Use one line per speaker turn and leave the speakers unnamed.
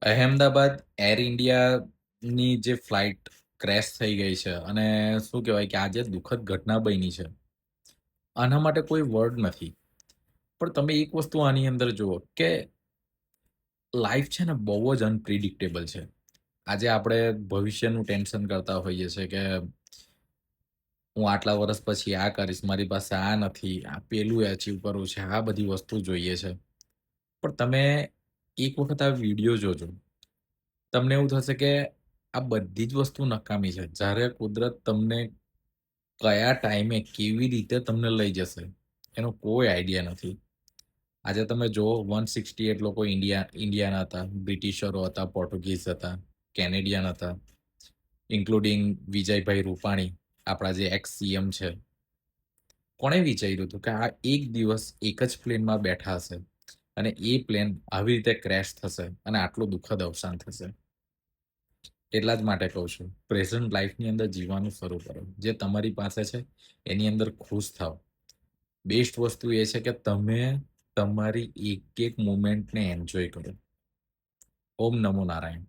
Ahmedabad air ઇન્ડિયાની જે flight crash થઈ ગઈ છે અને શું કહેવાય કે આજે દુઃખદ ઘટના બની છે. આના માટે કોઈ વર્ડ નથી. પણ તમે એક વસ્તુ આની અંદર જુઓ કે લાઈફ છે ને બહુ જ અનપ્રિડિક્ટેબલ છે. આજે આપણે ભવિષ્યનું ટેન્શન કરતા હોઈએ છીએ કે હું આટલા વર્ષ પછી આ કરીશ, મારી પાસે આ નથી, આ પેલું અચીવ કરવું છે, આ બધી વસ્તુ જોઈએ છે. પણ તમે એક વખત આ વિડિયો જોજો. તમને એવું થશે કે આ બધી જ વસ્તુ નકામી છે. જ્યારે કુદરત તમને કયા ટાઈમે, કેવી રીતે તમને લઈ જશે, એનો કોઈ આઈડિયા નથી. આજે તમે જુઓ 168 લોકો ઇન્ડિયાના હતા, બ્રિટિશરો હતા, પોર્ટુગીઝ હતા, કેનેડિયન હતા, ઇન્ક્લુડિંગ વિજયભાઈ રૂપાણી, આપણા જે એક્સ સીએમ છે. કોણે વિચાર્યું હતું કે આ એક દિવસ એક જ પ્લેનમાં બેઠા હશે અને એ પ્લેન આવી રીતે ક્રેશ થશે અને આટલું દુઃખદ અવસાન થશે. એટલા જ માટે કહું છું, પ્રેઝન્ટ લાઈફની અંદર જીવવાનું શરૂ કરો. જે તમારી પાસે છે એની અંદર ખુશ થાઓ. બેસ્ટ વસ્તુ એ છે કે તમે તમારી એક એક મોમેન્ટને એન્જોય કરો. ઓમ નમો નારાયણ.